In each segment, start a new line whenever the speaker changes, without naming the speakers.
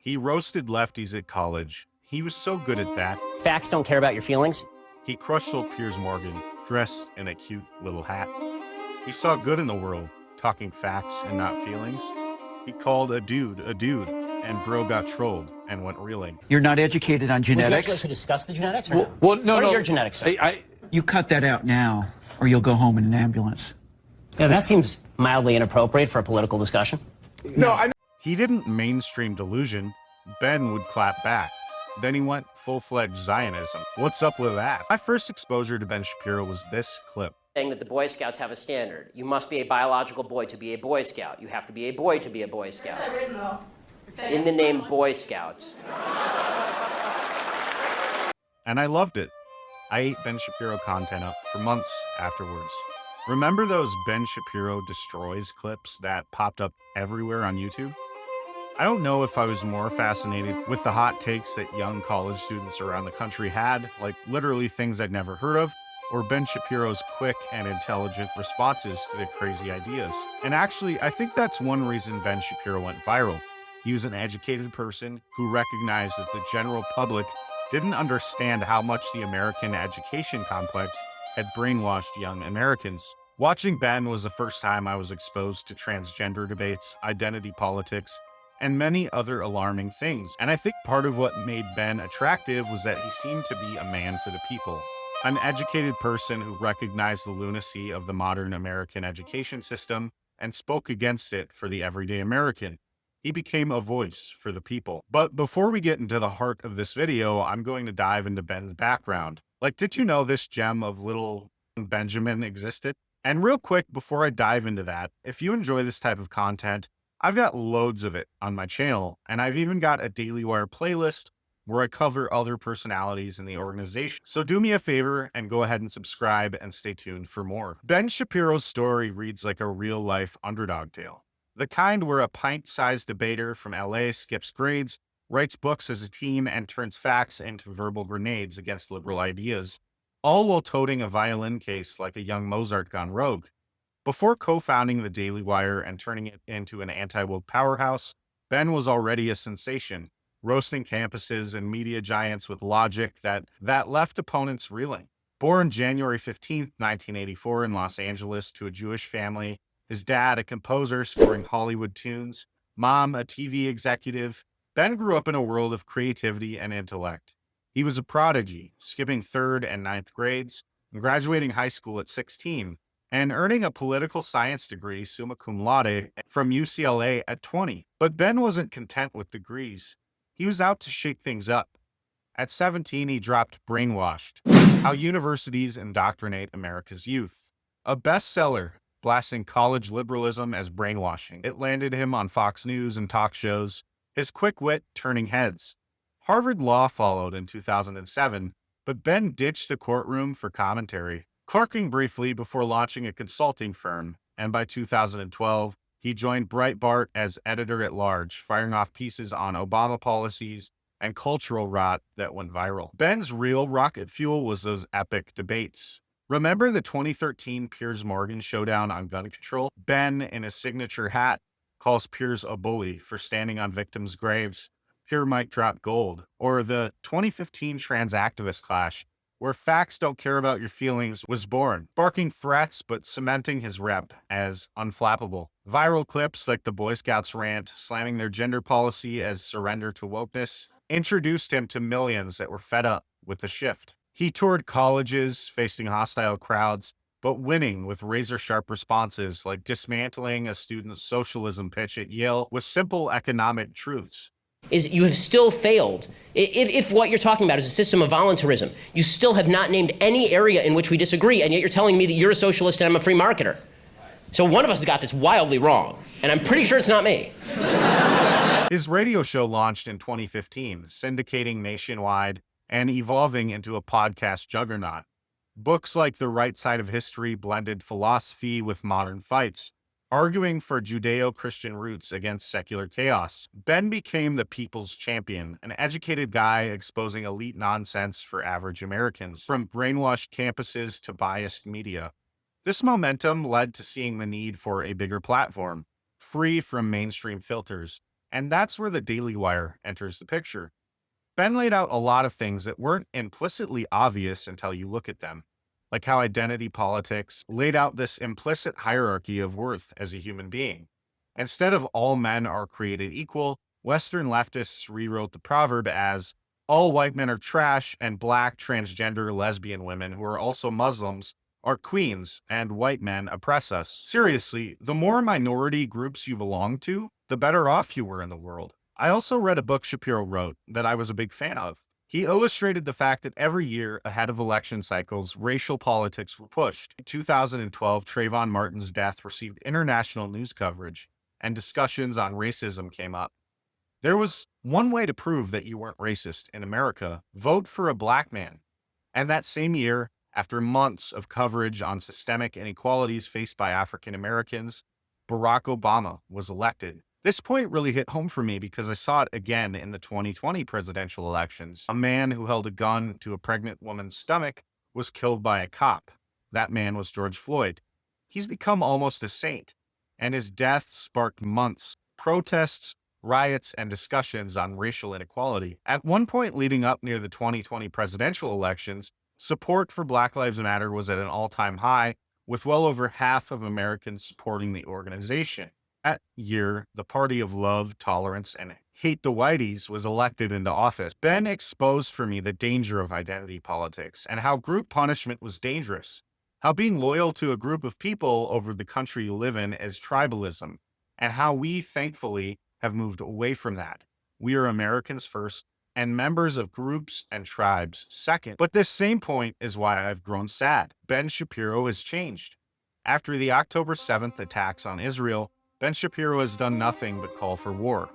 He roasted lefties at college. He was so good at that.
Facts don't care about your feelings.
He crushed old Piers Morgan, dressed in a cute little hat. He saw good in the world, talking facts and not feelings. He called a dude, and bro got trolled and went reeling.
You're not educated on
Would you
genetics?
actually like to discuss the genetics or no?
Well, no,
What
no.
are your genetics, sir?
You cut that out now, or you'll go home in an ambulance.
Yeah, that seems mildly inappropriate for a political discussion.
He didn't mainstream delusion. Ben would clap back. Then he went full-fledged Zionism. What's up with that? My first exposure to Ben Shapiro was this clip.
Saying that the Boy Scouts have a standard. You must be a biological boy to be a Boy Scout. You have to be a boy to be a Boy Scout. In the name Boy Scouts.
And I loved it. I ate Ben Shapiro content up for months afterwards. Remember those Ben Shapiro destroys clips that popped up everywhere on YouTube? I don't know if I was more fascinated with the hot takes that young college students around the country had, like literally things I'd never heard of, or Ben Shapiro's quick and intelligent responses to the crazy ideas. And actually, I think that's one reason Ben Shapiro went viral. He was an educated person who recognized that the general public didn't understand how much the American education complex had brainwashed young Americans. Watching Ben was the first time I was exposed to transgender debates, identity politics, and many other alarming things. And I think part of what made Ben attractive was that he seemed to be a man for the people. An educated person who recognized the lunacy of the modern American education system and spoke against it for the everyday American. He became a voice for the people. But before we get into the heart of this video, I'm going to dive into Ben's background. Like, did you know this gem of little Benjamin existed? And real quick, before I dive into that, if you enjoy this type of content, I've got loads of it on my channel, and I've even got a Daily Wire playlist where I cover other personalities in the organization. So do me a favor and go ahead and subscribe and stay tuned for more. Ben Shapiro's story reads like a real-life underdog tale. The kind where a pint-sized debater from LA skips grades, writes books as a team, and turns facts into verbal grenades against liberal ideas, all while toting a violin case like a young Mozart gone rogue. Before co-founding the Daily Wire and turning it into an anti-woke powerhouse, Ben was already a sensation, roasting campuses and media giants with logic that left opponents reeling. Born January 15, 1984 in Los Angeles to a Jewish family, his dad a composer scoring Hollywood tunes, mom a TV executive, Ben grew up in a world of creativity and intellect. He was a prodigy, skipping 3rd and 9th grades, and graduating high school at 16, and earning a political science degree summa cum laude from UCLA at 20. But Ben wasn't content with degrees. He was out to shake things up. At 17, he dropped Brainwashed, How Universities Indoctrinate America's Youth, a bestseller blasting college liberalism as brainwashing. It landed him on Fox News and talk shows, his quick wit turning heads. Harvard Law followed in 2007, but Ben ditched the courtroom for commentary, clerking briefly before launching a consulting firm, and by 2012, he joined Breitbart as editor-at-large, firing off pieces on Obama policies and cultural rot that went viral. Ben's real rocket fuel was those epic debates. Remember the 2013 Piers Morgan showdown on gun control? Ben, in his signature hat, calls Piers a bully for standing on victims' graves. Pure mic drop gold. Or the 2015 trans activist clash, where facts don't care about your feelings, was born, barking threats but cementing his rep as unflappable. Viral clips like the Boy Scouts rant, slamming their gender policy as surrender to wokeness, introduced him to millions that were fed up with the shift. He toured colleges, facing hostile crowds, but winning with razor-sharp responses like dismantling a student's socialism pitch at Yale with simple economic truths.
Is you have still failed. If what you're talking about is a system of voluntarism, you still have not named any area in which we disagree, and yet you're telling me that you're a socialist and I'm a free marketer. So one of us has got this wildly wrong, and I'm pretty sure it's not me.
His radio show launched in 2015, syndicating nationwide and evolving into a podcast juggernaut. Books like The Right Side of History blended philosophy with modern fights, arguing for Judeo-Christian roots against secular chaos. Ben became the people's champion, an educated guy exposing elite nonsense for average Americans, from brainwashed campuses to biased media. This momentum led to seeing the need for a bigger platform, free from mainstream filters. And that's where the Daily Wire enters the picture. Ben laid out a lot of things that weren't implicitly obvious until you look at them, like how identity politics laid out this implicit hierarchy of worth as a human being. Instead of all men are created equal, Western leftists rewrote the proverb as all white men are trash and black, transgender, lesbian women who are also Muslims are queens and white men oppress us. Seriously, the more minority groups you belong to, the better off you were in the world. I also read a book Shapiro wrote that I was a big fan of. He illustrated the fact that every year ahead of election cycles, racial politics were pushed. In 2012, Trayvon Martin's death received international news coverage, and discussions on racism came up. There was one way to prove that you weren't racist in America: vote for a black man. And that same year, after months of coverage on systemic inequalities faced by African Americans, Barack Obama was elected. This point really hit home for me because I saw it again in the 2020 presidential elections. A man who held a gun to a pregnant woman's stomach was killed by a cop. That man was George Floyd. He's become almost a saint, and his death sparked months, protests, riots, and discussions on racial inequality. At one point leading up near the 2020 presidential elections, support for Black Lives Matter was at an all-time high, with well over half of Americans supporting the organization. That year, the party of love, tolerance, and hate the whiteys was elected into office. Ben exposed for me the danger of identity politics and how group punishment was dangerous, how being loyal to a group of people over the country you live in is tribalism, and how we, thankfully, have moved away from that. We are Americans first and members of groups and tribes second. But this same point is why I've grown sad. Ben Shapiro has changed. After the October 7th attacks on Israel, Ben Shapiro has done nothing but call for war.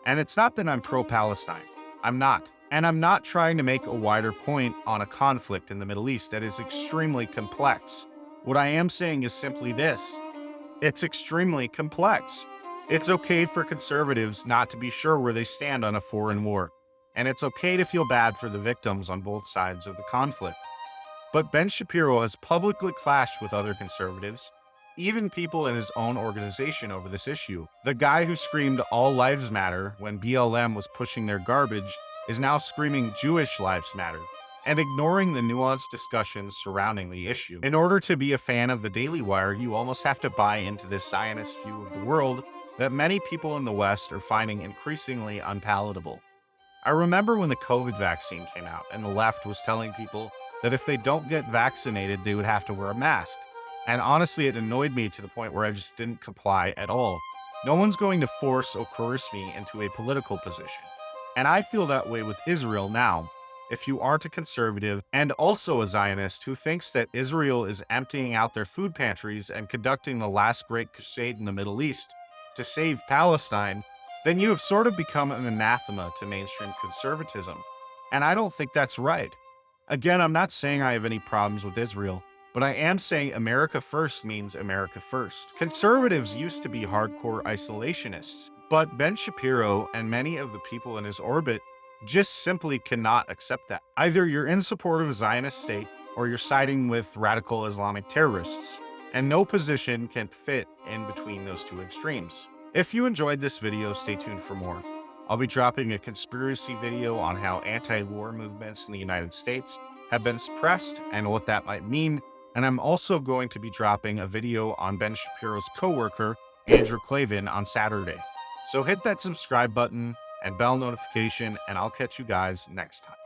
And it's not that I'm pro-Palestine. I'm not. And I'm not trying to make a wider point on a conflict in the Middle East that is extremely complex. What I am saying is simply this: it's extremely complex. It's okay for conservatives not to be sure where they stand on a foreign war. And it's okay to feel bad for the victims on both sides of the conflict. But Ben Shapiro has publicly clashed with other conservatives, even people in his own organization, over this issue. The guy who screamed "All Lives Matter" when BLM was pushing their garbage is now screaming "Jewish Lives Matter" and ignoring the nuanced discussions surrounding the issue. In order to be a fan of the Daily Wire, you almost have to buy into this Zionist view of the world that many people in the West are finding increasingly unpalatable. I remember when the COVID vaccine came out and the left was telling people that if they don't get vaccinated, they would have to wear a mask. And honestly, it annoyed me to the point where I just didn't comply at all. No one's going to force or coerce me into a political position. And I feel that way with Israel now. If you aren't a conservative and also a Zionist who thinks that Israel is emptying out their food pantries and conducting the last great crusade in the Middle East to save Palestine, then you have sort of become an anathema to mainstream conservatism. And I don't think that's right. Again, I'm not saying I have any problems with Israel, but I am saying America first means America first. Conservatives used to be hardcore isolationists, but Ben Shapiro and many of the people in his orbit just simply cannot accept that. Either you're in support of a Zionist state or you're siding with radical Islamic terrorists, and no position can fit in between those two extremes. If you enjoyed this video, stay tuned for more. I'll be dropping a conspiracy video on how anti-war movements in the United States have been suppressed and what that might mean. And I'm also going to be dropping a video on Ben Shapiro's coworker, Andrew Klavan, on Saturday. So hit that subscribe button and bell notification, and I'll catch you guys next time.